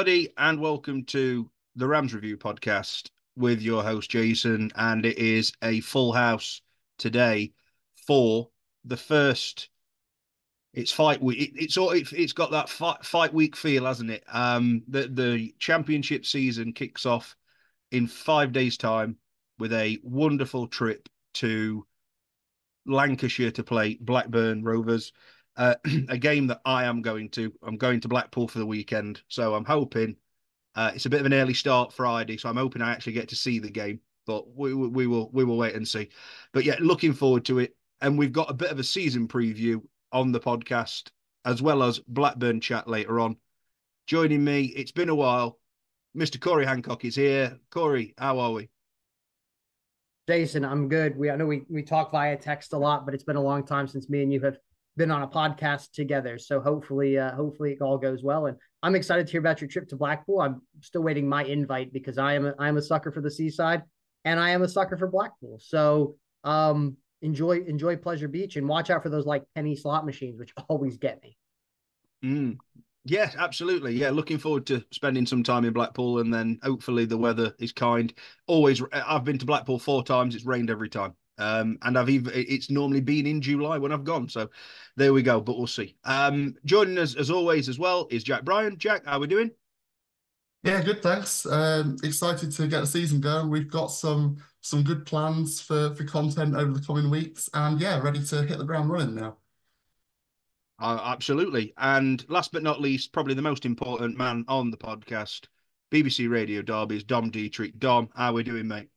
everybody, and welcome to the Rams Review podcast with your host, Jason. And it is a full house today for the first. It's fight week. It's got that fight week feel, hasn't it? The championship season kicks off in 5 days' time with a wonderful trip to Lancashire to play Blackburn Rovers. A game that I am going to. I'm going to Blackpool for the weekend, so I'm hoping it's a bit of an early start Friday, so I'm hoping I actually get to see the game. But we will wait and see. But yeah, looking forward to it. And we've got a bit of a season preview on the podcast, as well as Blackburn chat later on. Joining me, it's been a while. Mr. Corey Hancock is here. Corey, how are we? Jason, I'm good. I know we talk via text a lot, but it's been a long time since me and you have been on a podcast together. So hopefully it all goes well. And I'm excited to hear about your trip to Blackpool. I'm still waiting my invite because I am a sucker for the seaside and I am a sucker for Blackpool. So enjoy Pleasure Beach and watch out for those like penny slot machines, which always get me. Mm. Yeah, absolutely. Yeah, looking forward to spending some time in Blackpool, and then hopefully the weather is kind. I've been to Blackpool 4 times. It's rained every time, and it's normally been in July when I've gone. So there we go. But we'll see. Joining us as always as well is Jack Bryan. Jack, how are we doing? Yeah, good, thanks. Excited to get the season going. We've got some good plans for content over the coming weeks, and yeah, ready to hit the ground running now. Absolutely. And last but not least, probably the most important man on the podcast, BBC Radio Derby's Dom Dietrich. Dom, how are we doing, mate?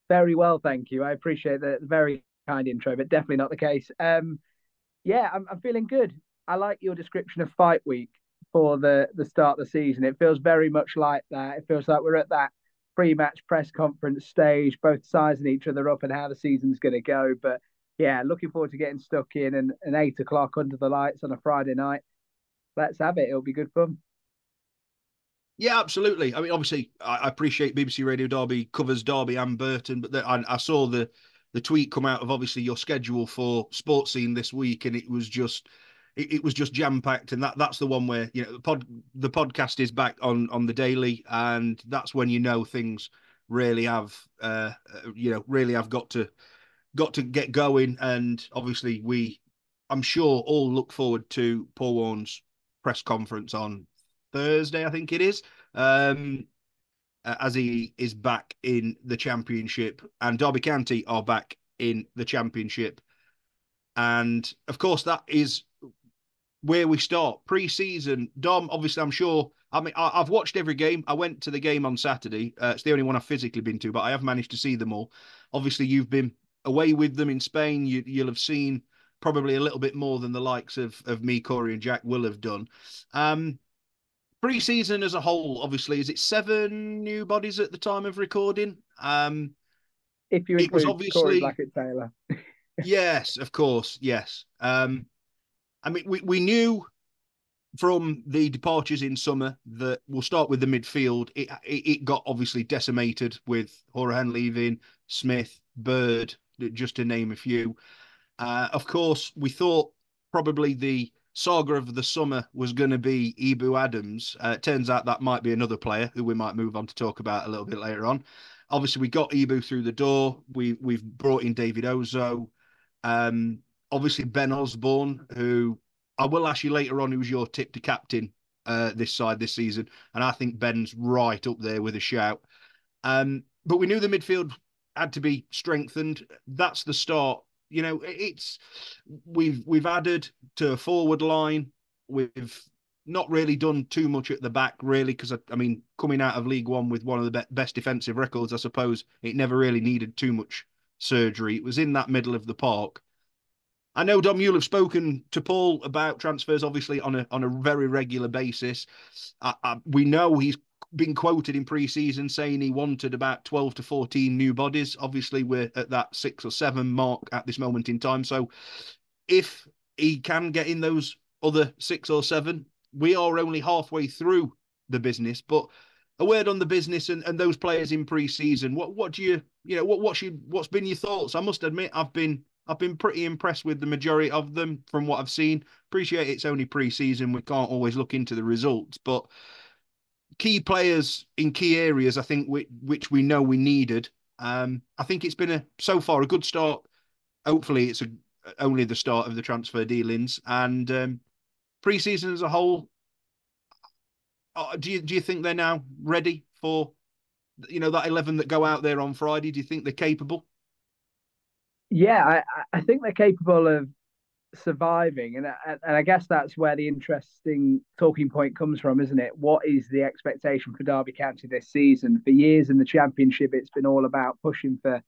Very well, thank you. I appreciate the very kind intro, but definitely not the case. Yeah, I'm feeling good. I like your description of fight week for the start of the season. It feels very much like that. It feels like we're at that pre-match press conference stage, both sizing each other up and how the season's going to go. But yeah, looking forward to getting stuck in and 8 o'clock under the lights on a Friday night. Let's have it. It'll be good fun. Yeah, absolutely. I mean, obviously, I appreciate BBC Radio Derby covers Derby and Burton, but I saw the tweet come out of obviously your schedule for Sports Scene this week, and it was just jam packed, and that's the one where the podcast is back on the daily, and that's when things really have really have got to get going, and obviously I'm sure all look forward to Paul Warne's press conference on Thursday, I think it is, as he is back in the Championship, and Derby County are back in the Championship. And of course, that is where we start pre-season. Dom, obviously, I'm sure. I mean, I've watched every game. I went to the game on Saturday. It's the only one I've physically been to, but I have managed to see them all. Obviously, you've been away with them in Spain. You'll have seen probably a little bit more than the likes of me, Corey, and Jack will have done. Pre-season as a whole, obviously, is it 7 new bodies at the time of recording? If you It was include Corey obviously Blackett-Taylor. yes, of course, yes. I mean, we knew from the departures in summer that we'll start with the midfield. It got obviously decimated with Horahan leaving, Smith, Bird, just to name a few. Of course, we thought probably the saga of the summer was going to be Ibu Adams. It turns out that might be another player who we might move on to talk about a little bit later on. Obviously, we got Ibu through the door. We've brought in David Ozo. Obviously, Ben Osborne, who I will ask you later on, who was your tip to captain this season. And I think Ben's right up there with a shout. But we knew the midfield had to be strengthened. That's the start. We've added to a forward line. We've not really done too much at the back, really, because I mean, coming out of League One with one of the best defensive records, I suppose it never really needed too much surgery. It was in that middle of the park. I know, Dom, you'll have spoken to Paul about transfers, obviously, on a very regular basis. We know he's been quoted in pre-season saying he wanted about 12 to 14 new bodies. Obviously, we're at that 6 or 7 mark at this moment in time. So if he can get in those other 6 or 7, we are only halfway through the business. But a word on the business and those players in pre-season. What's been your thoughts? I must admit, I've been I've been pretty impressed with the majority of them from what I've seen. Appreciate it's only pre-season. We can't always look into the results, but key players in key areas, I think, which we know we needed. I think it's been so far a good start. Hopefully, it's only the start of the transfer dealings, and pre-season as a whole. Do you think they're now ready for that 11 that go out there on Friday? Do you think they're capable? Yeah, I think they're capable of surviving, and I guess that's where the interesting talking point comes from, isn't it? What is the expectation for Derby County this season? For years in the Championship, it's been all about pushing for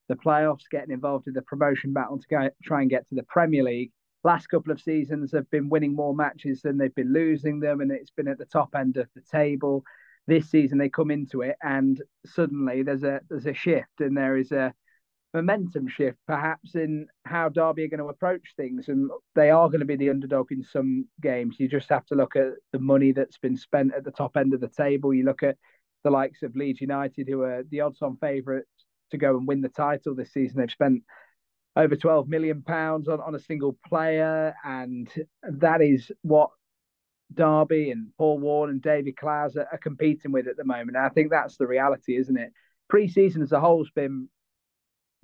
the playoffs, getting involved in the promotion battle to try and get to the Premier League. Last couple of seasons have been winning more matches than they've been losing them, and it's been at the top end of the table. This season they come into it, and suddenly there's a shift, and there is a momentum shift, perhaps, in how Derby are going to approach things. And they are going to be the underdog in some games. You just have to look at the money that's been spent at the top end of the table. You look at the likes of Leeds United, who are the odds on favourites to go and win the title this season. They've spent over £12 million on a single player. And that is what Derby and Paul Warne and David Clowes are competing with at the moment. And I think that's the reality, isn't it? Pre-season as a whole has been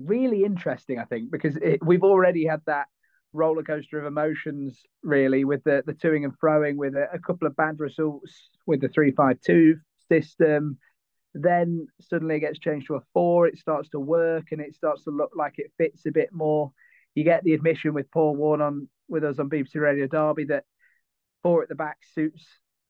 really interesting, I think, because we've already had that roller coaster of emotions, really, with the toing and froing, with a couple of bad results with the 3-5-2 system. Then suddenly it gets changed to a 4. It starts to work and it starts to look like it fits a bit more. You get the admission with Paul Warne with us on BBC Radio Derby that 4 at the back suits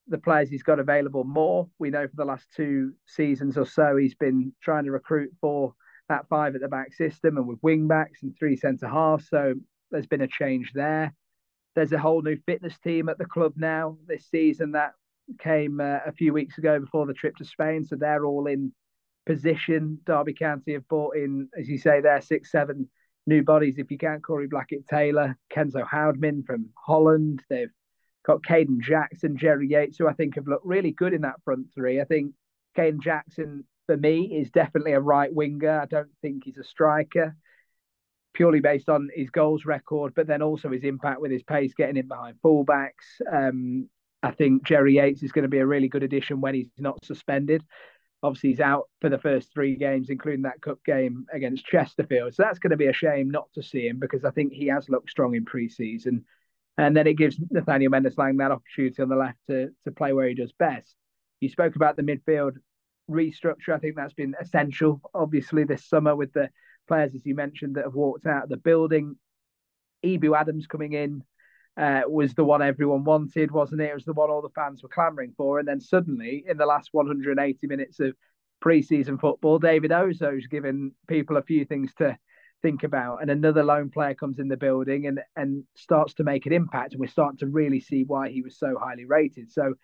the players he's got available more. We know for the last 2 seasons or so he's been trying to recruit for that 5 at the back system, and with wing backs and 3 centre halves. So there's been a change there. There's a whole new fitness team at the club now this season that came a few weeks ago before the trip to Spain. So they're all in position. Derby County have brought in, as you say, there 6-7 new bodies. If you count Corey Blackett-Taylor, Kenzo Houdman from Holland. They've got Caden Jackson, Jerry Yates, who I think have looked really good in that front 3. I think Caden Jackson, for me, is definitely a right winger. I don't think he's a striker, purely based on his goals record, but then also his impact with his pace, getting in behind fullbacks. I think Jerry Yates is going to be a really good addition when he's not suspended. Obviously, he's out for the first 3 games, including that cup game against Chesterfield. So that's going to be a shame not to see him, because I think he has looked strong in pre-season. And then it gives Nathaniel Mendez-Laing that opportunity on the left to play where he does best. You spoke about the midfield restructure. I think that's been essential, obviously, this summer, with the players, as you mentioned, that have walked out of the building. Ibu Adams coming in was the one everyone wanted, wasn't it? It was the one all the fans were clamouring for. And then suddenly, in the last 180 minutes of pre-season football, David Ozo's given people a few things to think about. And another lone player comes in the building and starts to make an impact. And we're starting to really see why he was so highly rated. So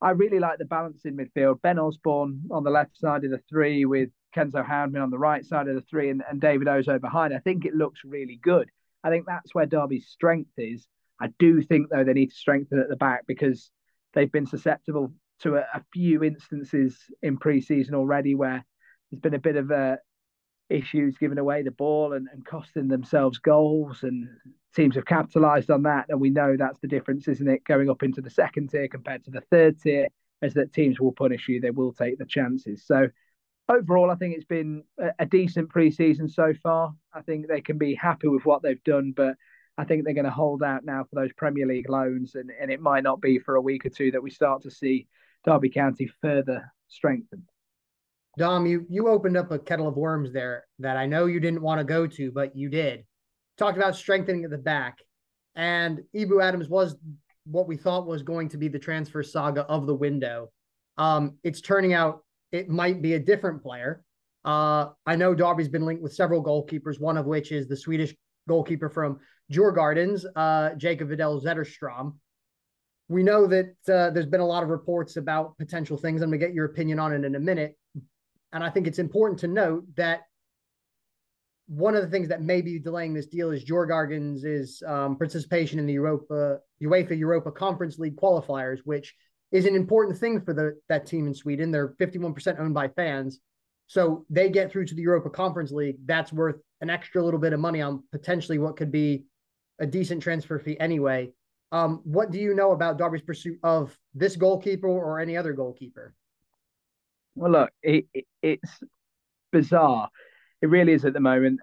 I really like the balance in midfield. Ben Osborne on the left side of the 3 with Kenzo Houdman on the right side of the 3 and David Ozo behind. I think it looks really good. I think that's where Derby's strength is. I do think, though, they need to strengthen at the back, because they've been susceptible to a few instances in pre-season already where there's been a bit of issues giving away the ball and costing themselves goals, and teams have capitalised on that. And we know that's the difference, isn't it, going up into the second tier compared to the third tier, is that teams will punish you. They will take the chances. So overall, I think it's been a decent pre-season so far. I think they can be happy with what they've done, but I think they're going to hold out now for those Premier League loans, and it might not be for a week or 2 that we start to see Derby County further strengthened. Dom, you opened up a kettle of worms there that I know you didn't want to go to, but you did. Talked about strengthening at the back, and Ibu Adams was what we thought was going to be the transfer saga of the window. It's turning out it might be a different player. I know Derby's been linked with several goalkeepers, one of which is the Swedish goalkeeper from Djurgårdens, Jakob Videll Zetterstrom. We know that there's been a lot of reports about potential things. I'm going to get your opinion on it in a minute. And I think it's important to note that one of the things that may be delaying this deal is Djurgårdens' participation in the UEFA Europa Conference League qualifiers, which is an important thing for that team in Sweden. They're 51% owned by fans. So they get through to the Europa Conference League. That's worth an extra little bit of money on potentially what could be a decent transfer fee anyway. What do you know about Derby's pursuit of this goalkeeper or any other goalkeeper? Well, look, it's bizarre. It really is at the moment.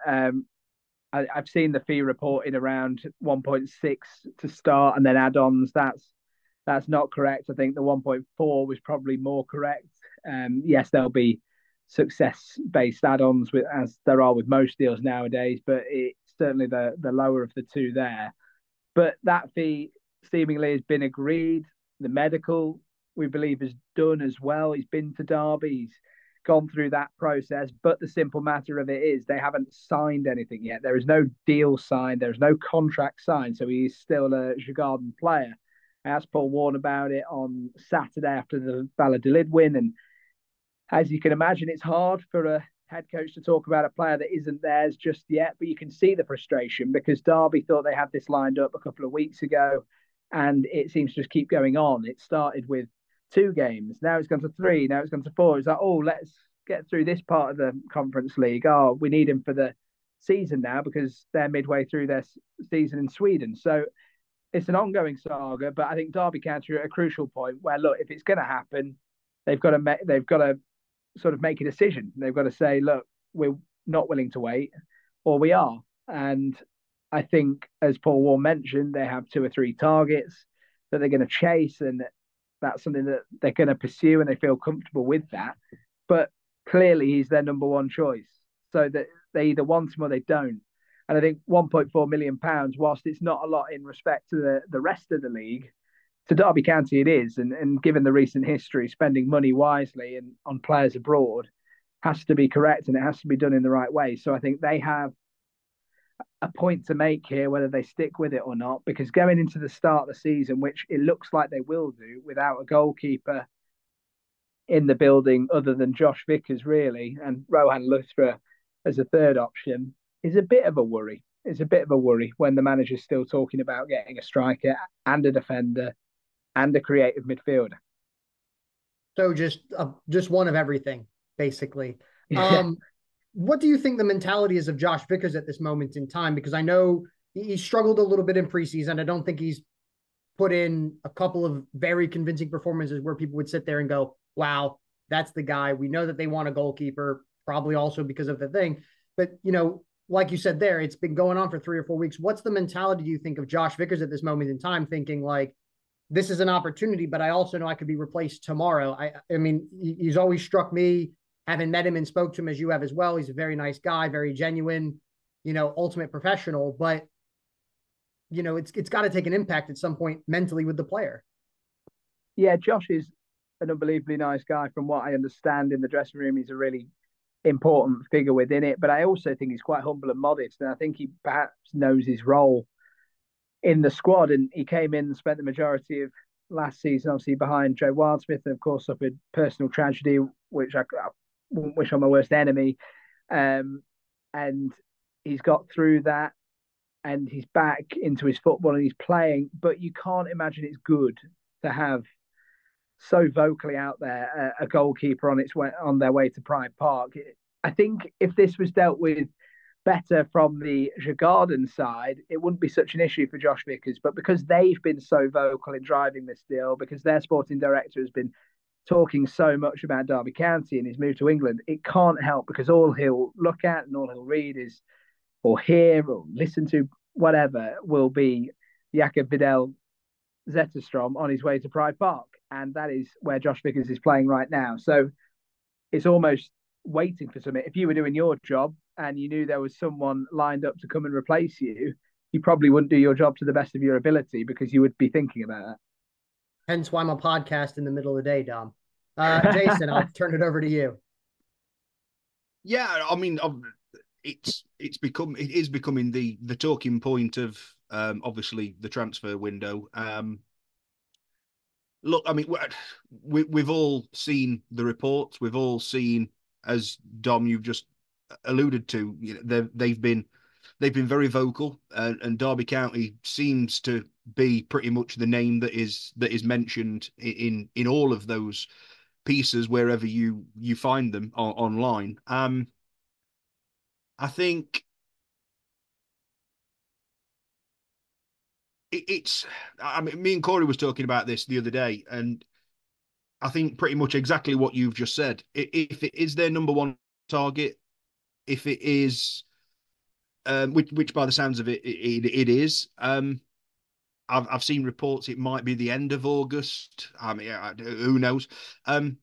I've seen the fee reported around 1.6 to start and then add-ons. That's not correct. I think the 1.4 was probably more correct. Yes, there'll be success-based add-ons as there are with most deals nowadays, but it's certainly the lower of the two there. But that fee seemingly has been agreed. The medical, we believe, is done as well. He's been to Derby. He's gone through that process. But the simple matter of it is they haven't signed anything yet. There is no deal signed. There's no contract signed. So he's still a Djurgården player. I asked Paul Warne about it on Saturday after the Valladolid win. And as you can imagine, it's hard for a head coach to talk about a player that isn't theirs just yet, but you can see the frustration because Derby thought they had this lined up a couple of weeks ago and it seems to just keep going on. It started with 2 games, now it's gone to 3, now it's gone to 4. It's like, oh, let's get through this part of the Conference League. Oh, we need him for the season now because they're midway through their season in Sweden. So it's an ongoing saga, but I think Derby County are at a crucial point where, look, if it's going to happen, they've got to sort of make a decision. They've got to say, look, we're not willing to wait, or we are. And I think, as Paul Warne mentioned, they have 2 or 3 targets that they're going to chase, and that's something that they're going to pursue, and they feel comfortable with that. But clearly, he's their number one choice, so that they either want him or they don't. And I think £1.4 million, whilst it's not a lot in respect to the rest of the league, to Derby County it is, and given the recent history, spending money wisely and on players abroad has to be correct and it has to be done in the right way. So I think they have a point to make here, whether they stick with it or not, because going into the start of the season, which it looks like they will do without a goalkeeper in the building other than Josh Vickers really, and Rohan Luthra as a third option, is a bit of a worry. It's a bit of a worry when the manager's still talking about getting a striker and a defender and a creative midfielder. So just one of everything, basically. Yeah. What do you think the mentality is of Josh Vickers at this moment in time? Because I know he struggled a little bit in preseason. I don't think he's put in a couple of very convincing performances where people would sit there and go, wow, that's the guy. We know that they want a goalkeeper, probably also because of the thing. But, like you said there, it's been going on for 3 or 4 weeks. What's the mentality, do you think, of Josh Vickers at this moment in time, thinking like, this is an opportunity, but I also know I could be replaced tomorrow. I mean, he's always struck me, having met him and spoke to him as you have as well. He's a very nice guy, very genuine, ultimate professional, but it's got to take an impact at some point mentally with the player. Yeah, Josh is an unbelievably nice guy from what I understand in the dressing room. He's a really important figure within it, but I also think he's quite humble and modest, and I think he perhaps knows his role in the squad, and he came in and spent the majority of last season obviously behind Joe Wildsmith, and of course suffered personal tragedy, which I wouldn't wish on my worst enemy, and he's got through that and he's back into his football and he's playing. But you can't imagine it's good to have so vocally out there a goalkeeper on their way to Pride Park. I think if this was dealt with better from the Djurgården side, it wouldn't be such an issue for Josh Vickers. But because they've been so vocal in driving this deal, because their sporting director has been talking so much about Derby County and his move to England, it can't help because all he'll look at and all he'll read is, or hear or listen to, whatever, will be Jakob Vidal Zetterstrom on his way to Pride Park. And that is where Josh Vickers is playing right now. So it's almost waiting for something. If you were doing your job and you knew there was someone lined up to come and replace you, you probably wouldn't do your job to the best of your ability because you would be thinking about that. Hence why I'm a podcast in the middle of the day, Dom. Jason, I'll turn it over to you. Yeah, I mean, it is becoming the talking point of obviously the transfer window. Look, I mean, we've all seen the reports. We've all seen, as Dom, you've just alluded to, they've been very vocal, and Derby County seems to be pretty much the name that is mentioned in all of those pieces wherever you find them online. I think it's. I mean, me and Corey was talking about this the other day, and I think pretty much exactly what you've just said. If it is their number one target, if it is, which by the sounds of it is. I've seen reports it might be the end of August. I mean, who knows? But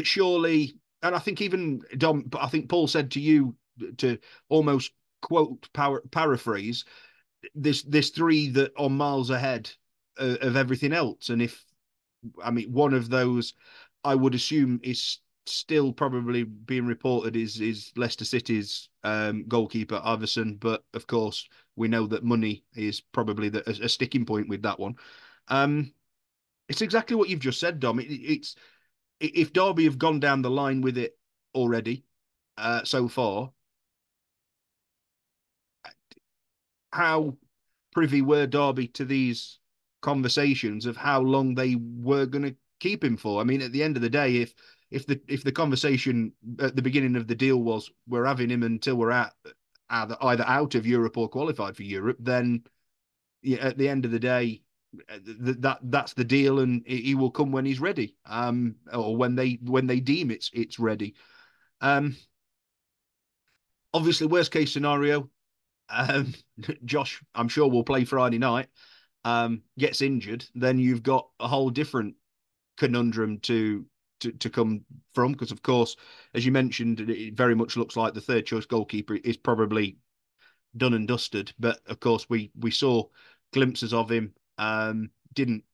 surely, and I think even Dom, I think Paul said to you, to almost quote paraphrase, there's three that are miles ahead of everything else, and if I mean one of those, I would assume is still probably being reported is Leicester City's goalkeeper Iverson, but of course we know that money is probably a sticking point with that one. It's exactly what you've just said, Dom. It's if Derby have gone down the line with it already so far, how privy were Derby to these conversations of how long they were going to keep him for? I mean, at the end of the day, if the conversation at the beginning of the deal was we're having him until we're either out of Europe or qualified for Europe, then yeah, at the end of the day, that's the deal, and he will come when he's ready, or when they deem it's ready. Obviously, worst case scenario, Josh, I'm sure will play Friday night, gets injured, then you've got a whole different conundrum to come from, because of course, as you mentioned, it very much looks like the third choice goalkeeper is probably done and dusted. But of course, we saw glimpses of him. Didn't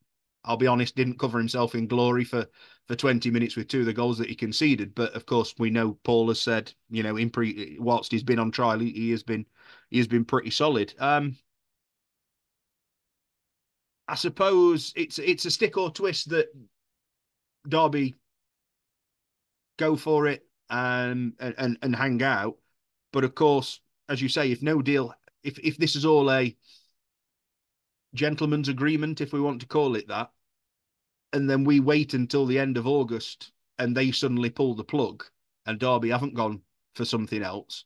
I'll be honest, didn't cover himself in glory for 20 minutes with two of the goals that he conceded. But of course, we know Paul has said, whilst he's been on trial, he has been pretty solid. I suppose it's a stick or twist that Derby go for it and hang out. But of course, as you say, if no deal, if this is all a gentleman's agreement, if we want to call it that, and then we wait until the end of August and they suddenly pull the plug and Derby haven't gone for something else,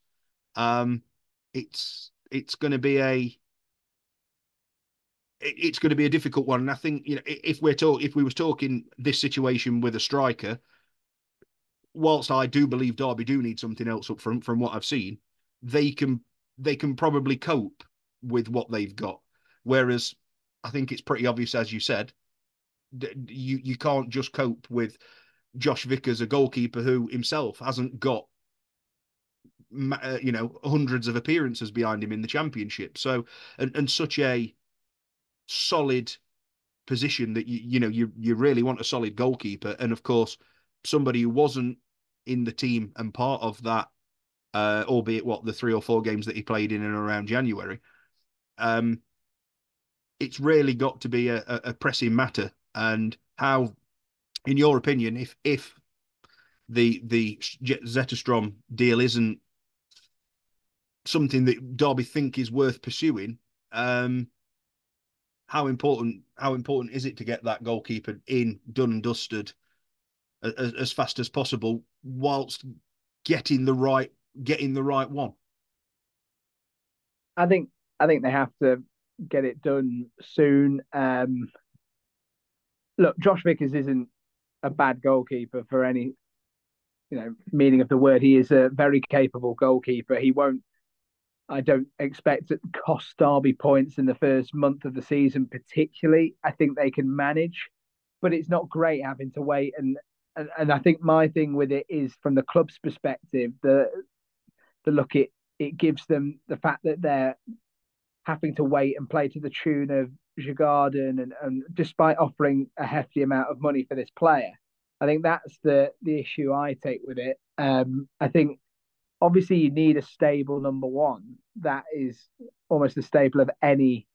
it's going to be a difficult one. And I think if we was talking this situation with a striker, whilst I do believe Derby do need something else up front from what I've seen, they can probably cope with what they've got. Whereas I think it's pretty obvious, as you said, you can't just cope with Josh Vickers, a goalkeeper who himself hasn't got hundreds of appearances behind him in the Championship. So and such a solid position that you really want a solid goalkeeper, and of course somebody who wasn't in the team and part of that, albeit the 3 or 4 games that he played in and around January. It's really got to be a pressing matter. And how, in your opinion, if the Zetterstrom deal isn't something that Derby think is worth pursuing, how important is it to get that goalkeeper in, done and dusted as fast as possible, whilst getting the right one? I think they have to get it done soon. Look, Josh Vickers isn't a bad goalkeeper for any meaning of the word. He is a very capable goalkeeper. He won't. I don't expect it to cost Derby points in the first month of the season, particularly. I think they can manage, but it's not great having to wait. And I think my thing with it is, from the club's perspective, the look, it gives them the fact that they're having to wait and play to the tune of Djurgården, and despite offering a hefty amount of money for this player. I think that's the issue I take with it. I think obviously you need a stable number one. That is almost the staple of any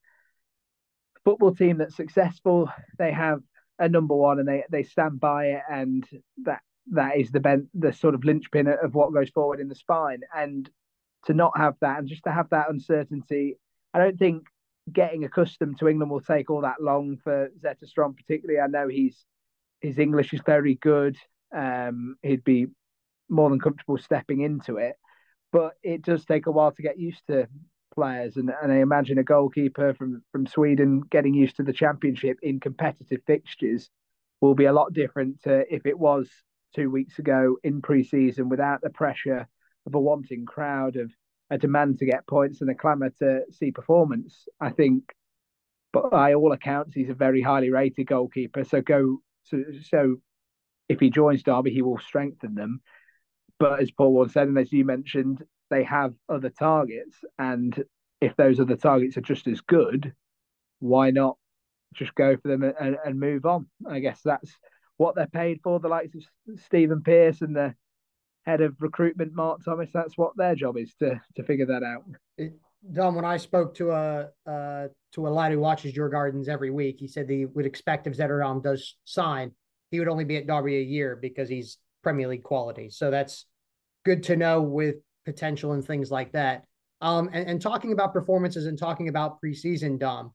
football team that's successful. They have a number one and they stand by it, and that is the sort of linchpin of what goes forward in the spine. And to not have that, and just to have that uncertainty, I don't think getting accustomed to England will take all that long for Zetterstrom particularly. I know he's His English is very good. He'd be more than comfortable stepping into it, but it does take a while to get used to players. And I imagine a goalkeeper from Sweden getting used to the championship in competitive fixtures will be a lot different to if it was 2 weeks ago in pre-season without the pressure of a wanting crowd, of a demand to get points and a clamour to see performance. I think, but by all accounts, he's a very highly rated goalkeeper. So if he joins Derby, he will strengthen them. But as Paul once said, and as you mentioned, they have other targets. And if those other targets are just as good, why not just go for them and move on? I guess that's what they're paid for. The likes of Stephen Pearce and the head of recruitment, Mark Thomas, that's what their job is to figure that out. Dom, when I spoke to a lad who watches Your Gardens every week, he said he would expect if Zetterdahl does sign, he would only be at Derby a year because he's Premier League quality. So that's good to know with potential and things like that. And talking about performances and talking about preseason, Dom,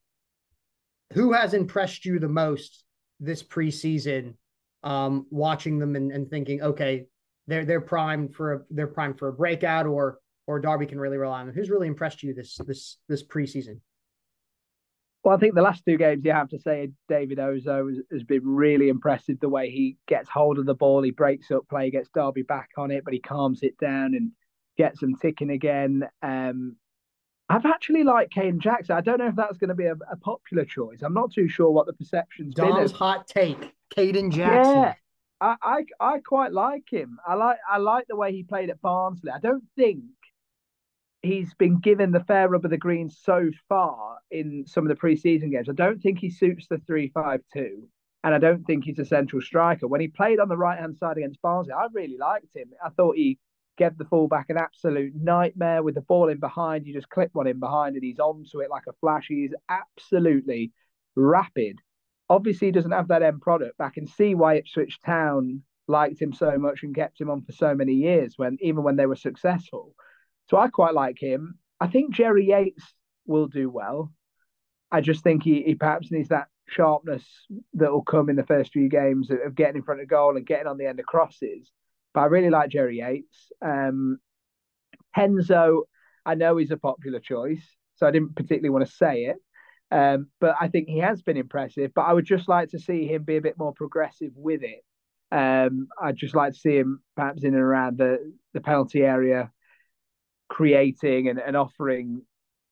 who has impressed you the most this preseason? Watching them and thinking, okay, they're primed for a breakout, or Derby can really rely on them. Who's really impressed you this preseason? Well, I think the last two games, you have to say David Ozo has been really impressive. The way he gets hold of the ball, he breaks up play, gets Derby back on it, but he calms it down and gets them ticking again. I've actually liked Kane Jackson. I don't know if that's going to be a popular choice. I'm not too sure what the perception's Dom's been of. hot take, Caden Jackson. Yeah, I quite like him. I like the way he played at Barnsley. I don't think he's been given the fair rub of the green so far in some of the pre-season games. I don't think he suits the 3-5-2, and I don't think he's a central striker. When he played on the right-hand side against Barnsley, I really liked him. I thought he gave the fullback an absolute nightmare with the ball in behind. You just clip one in behind and he's onto it like a flash. He is absolutely rapid. Obviously, he doesn't have that end product, but I can see why Ipswich Town liked him so much and kept him on for so many years, even when they were successful. So I quite like him. I think Jerry Yates will do well. I just think he perhaps needs that sharpness that will come in the first few games of getting in front of goal and getting on the end of crosses. But I really like Jerry Yates. Henzo, I know he's a popular choice, so I didn't particularly want to say it. But I think he has been impressive. But I would just like to see him be a bit more progressive with it. I'd just like to see him perhaps in and around the penalty area, creating and offering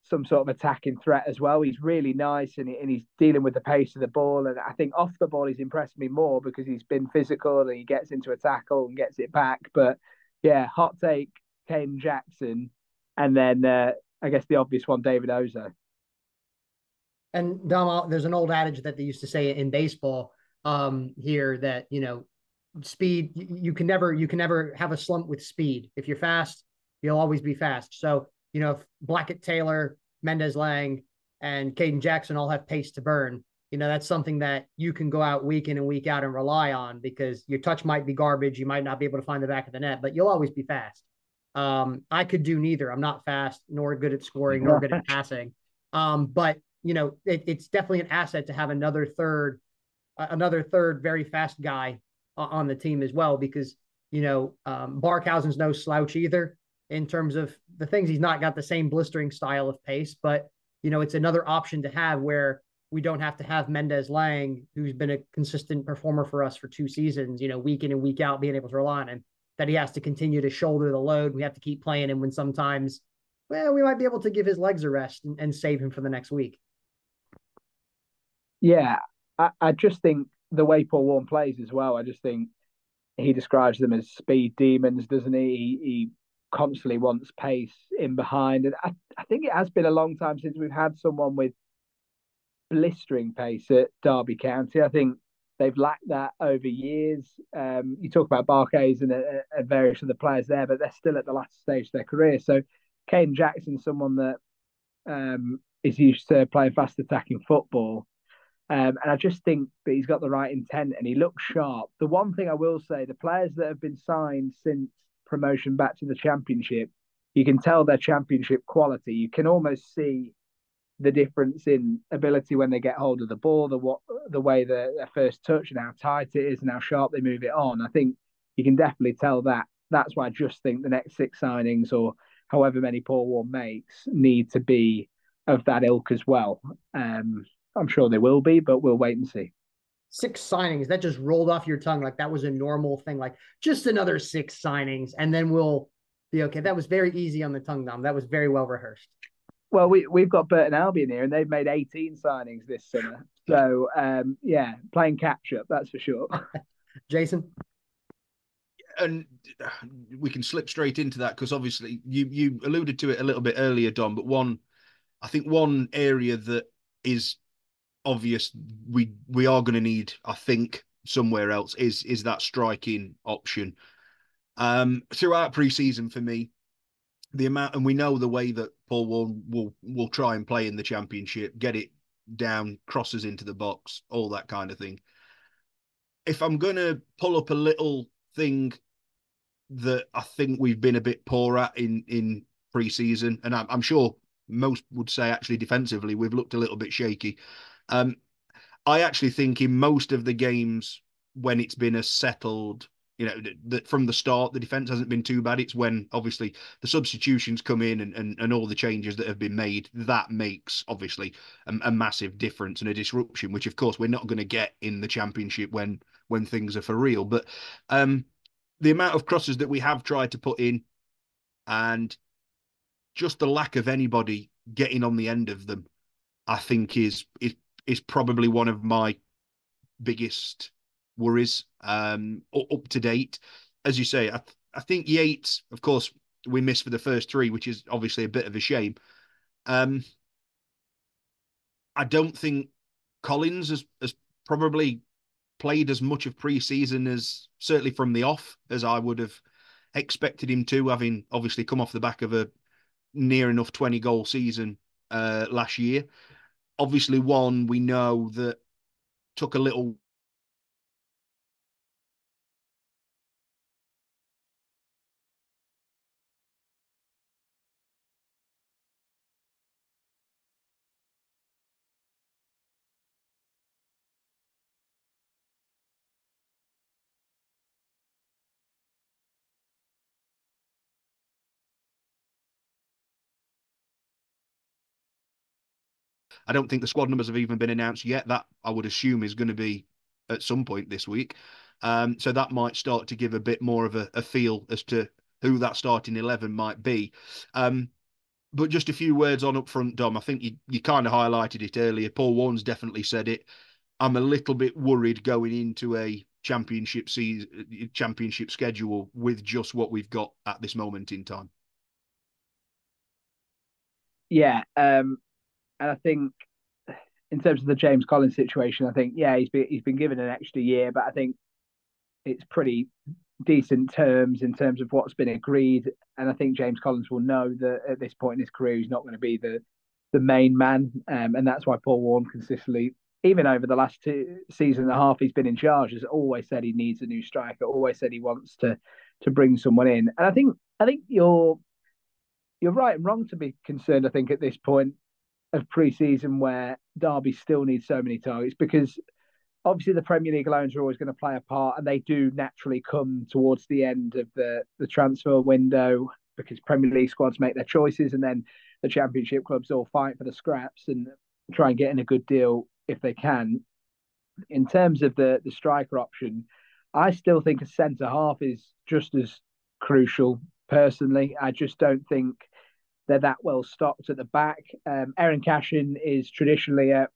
some sort of attacking threat as well. He's really nice and he's dealing with the pace of the ball. And I think off the ball, he's impressed me more because he's been physical and he gets into a tackle and gets it back. But yeah, hot take, Kane Jackson. And then I guess the obvious one, David Ozo. And Dom, there's an old adage that they used to say in baseball here that, speed, you can never have a slump with speed. If you're fast, you'll always be fast. So, if Blackett Taylor, Mendez-Laing, and Caden Jackson all have pace to burn, that's something that you can go out week in and week out and rely on because your touch might be garbage. You might not be able to find the back of the net, but you'll always be fast. I could do neither. I'm not fast, nor good at scoring, nor good at passing. But, it's definitely an asset to have another third very fast guy on the team as well because, Barkhausen's no slouch either. In terms of the things, he's not got the same blistering style of pace, but it's another option to have where we don't have to have Mendez-Laing, who's been a consistent performer for us for 2 seasons, week in and week out, being able to rely on him, that he has to continue to shoulder the load. We have to keep playing him when sometimes, we might be able to give his legs a rest and save him for the next week. Yeah, I just think the way Paul Warne plays as well, I just think he describes them as speed demons, doesn't he? He constantly wants pace in behind. And I think it has been a long time since we've had someone with blistering pace at Derby County. I think they've lacked that over years. You talk about Barkhays and various other players there, but they're still at the last stage of their career. So Kane Jackson's someone that is used to playing fast attacking football. And I just think that he's got the right intent and he looks sharp. The one thing I will say, the players that have been signed since promotion back to the championship, you can tell their championship quality. You can almost see the difference in ability when they get hold of the ball, the way their first touch and how tight it is and how sharp they move it on. I think you can definitely tell that. That's why I just think the next 6 signings, or however many Paul Warne makes, need to be of that ilk as well. I'm sure they will be, but we'll wait and see. 6 signings, that just rolled off your tongue like that was a normal thing, like just another 6 signings, and then we'll be okay. That was very easy on the tongue, Dom. That was very well rehearsed. Well, we've got Burton Albion here, and they've made 18 signings this summer. So, yeah, playing catch up, that's for sure. Jason? And we can slip straight into that because obviously you alluded to it a little bit earlier, Dom, but I think one area that is obvious we are going to need, I think, somewhere else is that striking option. Throughout pre-season for me, the amount, and we know the way that Paul will try and play in the Championship, get it down, crosses into the box, all that kind of thing. If I'm going to pull up a little thing that I think we've been a bit poor at in pre-season, and I'm sure most would say actually defensively we've looked a little bit shaky. I actually think in most of the games when it's been a settled, that from the start the defense hasn't been too bad. It's when obviously the substitutions come in and all the changes that have been made, that makes obviously a massive difference and a disruption, which of course we're not going to get in the Championship when things are for real. But the amount of crosses that we have tried to put in, and just the lack of anybody getting on the end of them, I think is probably one of my biggest worries up to date. As you say, I think Yates, of course, we missed for the first 3, which is obviously a bit of a shame. I don't think Collins has probably played as much of pre-season as, certainly from the off, as I would have expected him to, having obviously come off the back of a near enough 20-goal season last year. Obviously, one we know that took a little I don't think the squad numbers have even been announced yet. That I would assume is going to be at some point this week. So that might start to give a bit more of a feel as to who that starting 11 might be. But just a few words on up front, Dom. I think you kind of highlighted it earlier. Paul Warne's definitely said it. I'm a little bit worried going into a championship schedule with just what we've got at this moment in time. Yeah, and I think in terms of the James Collins situation, I think he's been given an extra year, but I think it's pretty decent terms in terms of what's been agreed. And I think James Collins will know that at this point in his career, he's not going to be the main man, and that's why Paul Warne consistently, even over the last 2 seasons and a half he's been in charge, has always said he needs a new striker. Always said he wants to bring someone in. And I think you're right and wrong to be concerned. I think at this point of pre-season where Derby still needs so many targets, because obviously the Premier League loans are always going to play a part, and they do naturally come towards the end of the transfer window because Premier League squads make their choices, and then the Championship clubs all fight for the scraps and try and get in a good deal if they can. In terms of the striker option, I still think a centre half is just as crucial. Personally, I just don't think they're that well stocked at the back. Aaron Cashin is traditionally a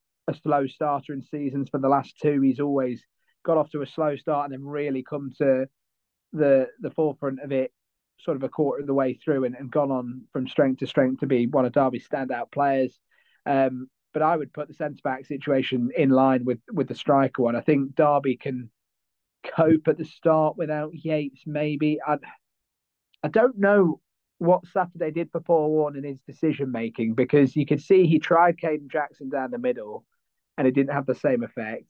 slow starter in seasons. For the last 2, he's always got off to a slow start and then really come to the forefront of it sort of a quarter of the way through and gone on from strength to strength to be one of Derby's standout players. But I would put the centre-back situation in line with the striker one. I think Derby can cope at the start without Yates, maybe. I don't know what Saturday did for Paul Warne in his decision making, because you could see he tried Caden Jackson down the middle and it didn't have the same effect.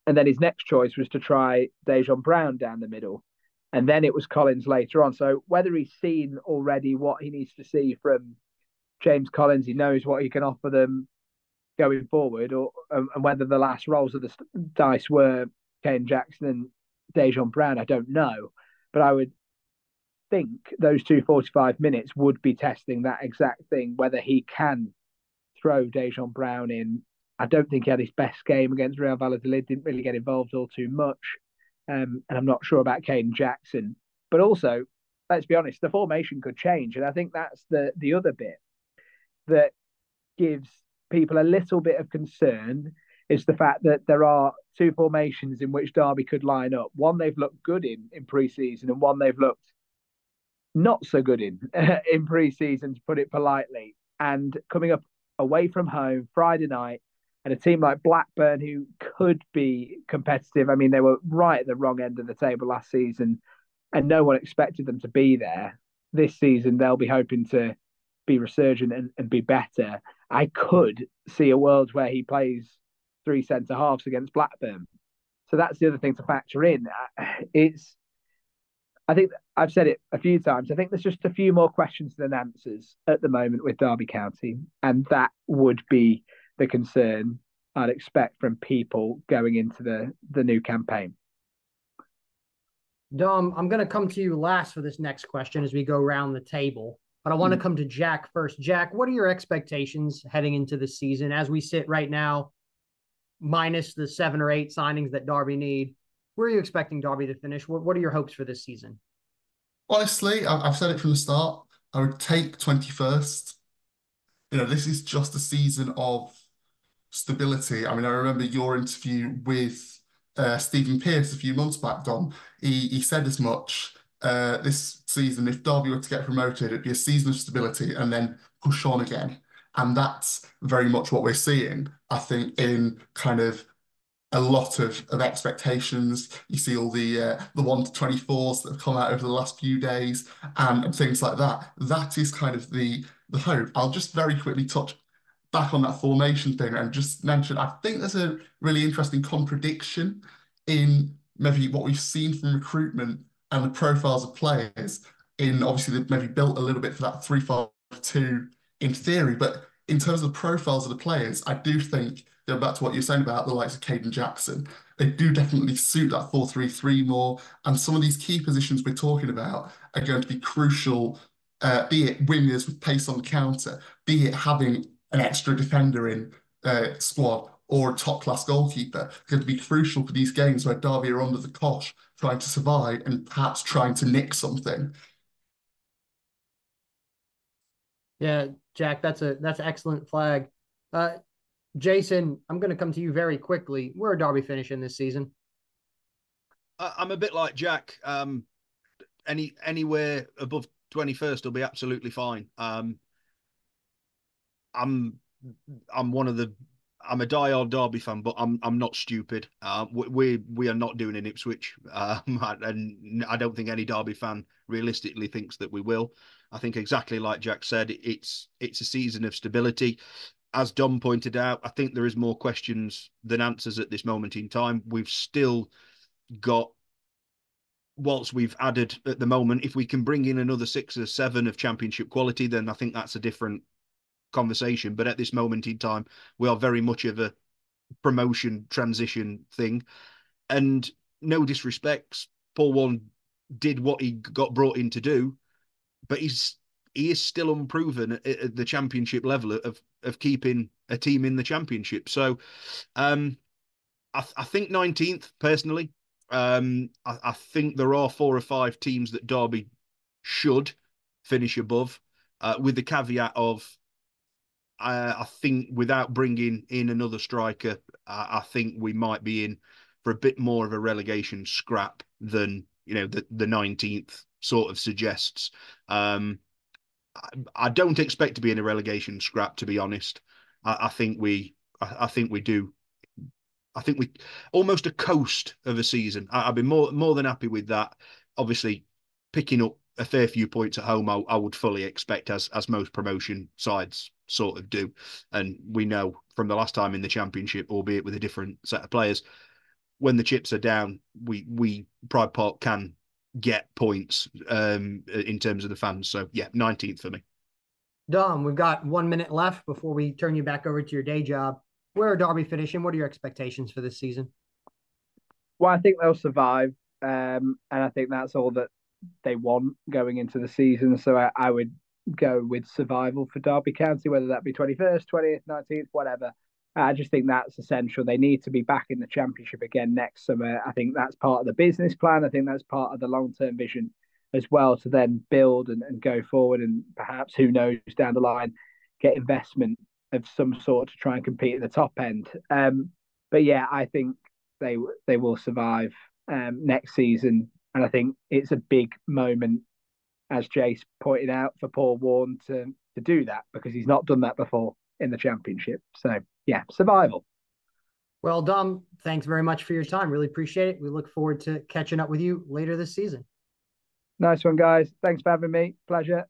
And then his next choice was to try Dejon Brown down the middle. And then it was Collins later on. So whether he's seen already what he needs to see from James Collins, he knows what he can offer them going forward, or and whether the last rolls of the dice were Kane Jackson and Dejan Brown, I don't know. But I would think those two 45 minutes would be testing that exact thing, whether he can throw Dejan Brown in. I don't think he had his best game against Real Valladolid, didn't really get involved all too much. And I'm not sure about Kane Jackson. But also, let's be honest, the formation could change. And I think that's the other bit that gives people a little bit of concern is the fact that there are two formations in which Derby could line up. One they've looked good in pre-season, and one they've looked not so good in pre-season, to put it politely. And coming up away from home Friday night, and a team like Blackburn who could be competitive. I mean, they were right at the wrong end of the table last season, and no one expected them to be there. This season, they'll be hoping to be resurgent and be better. I could see a world where he plays three centre halves against Blackburn. So that's the other thing to factor in. I think I've said it a few times. I think there's just a few more questions than answers at the moment with Derby County, and that would be the concern I'd expect from people going into the new campaign. Dom, I'm going to come to you last for this next question as we go around the table, but I want to come to Jack first. Jack, what are your expectations heading into the season as we sit right now, minus the 7 or 8 signings that Derby need? Where are you expecting Derby to finish? What are your hopes for this season? Honestly, I've said it from the start. I would take 21st. This is just a season of stability. I mean, I remember your interview with Stephen Pearce a few months back, Dom. He said as much. This season, if Derby were to get promoted, it'd be a season of stability and then push on again. And that's very much what we're seeing, I think, in kind of a lot of expectations. You see all the 1 to 24s that have come out over the last few days and things like that. That is kind of the hope. I'll just very quickly touch back on that formation thing and just mention, I think there's a really interesting contradiction in maybe what we've seen from recruitment and the profiles of players. In obviously they've maybe built a little bit for that 3-5-2 in theory, but in terms of the profiles of the players, I do think, going back to what you're saying about the likes of Caden Jackson, they do definitely suit that 4-3-3 more. And some of these key positions we're talking about are going to be crucial, be it wingers with pace on the counter, be it having an extra defender in squad or a top-class goalkeeper. Going to be crucial for these games where Derby are under the cosh, trying to survive and perhaps trying to nick something. Yeah, Jack, that's an excellent flag. Jason, I'm going to come to you very quickly. Where are Derby finishing this season? I'm a bit like Jack. Anywhere above 21st will be absolutely fine. I'm a diehard Derby fan, but I'm not stupid. We are not doing an Ipswich, and I don't think any Derby fan realistically thinks that we will. I think exactly like Jack said, it's a season of stability. As Dom pointed out, I think there is more questions than answers at this moment in time. We've still got, whilst we've added at the moment, if we can bring in another 6 or 7 of championship quality, then I think that's a different conversation. But at this moment in time, we are very much of a promotion transition thing. And no disrespects, Paul Warne did what he got brought in to do, but he is still unproven at the championship level of keeping a team in the championship. So I think 19th personally. I think there are 4 or 5 teams that Derby should finish above, with the caveat of I think without bringing in another striker, I think we might be in for a bit more of a relegation scrap than the 19th sort of suggests. I don't expect to be in a relegation scrap, to be honest. I think we do. I think we almost a coast of a season. I'd be more than happy with that. Obviously, picking up a fair few points at home, I would fully expect, as most promotion sides sort of do. And we know from the last time in the championship, albeit with a different set of players, when the chips are down, we Pride Park can get points in terms of the fans. So yeah, 19th for me. Dom, we've got 1 minute left before we turn you back over to your day job. Where are Derby finishing? What are your expectations for this season? Well, I think they'll survive, and I think that's all that they want going into the season. So I would go with survival for Derby County, whether that be 21st, 20th, 19th, whatever. I just think that's essential. They need to be back in the Championship again next summer. I think that's part of the business plan. I think that's part of the long-term vision as well, to then build and go forward, and perhaps, who knows, down the line, get investment of some sort to try and compete at the top end. But yeah, I think they will survive next season, and I think it's a big moment, as Jace pointed out, for Paul Warne to do that, because he's not done that before in the Championship. So yeah, survival. Well, Dom, thanks very much for your time. Really appreciate it. We look forward to catching up with you later this season. Nice one, guys. Thanks for having me. Pleasure.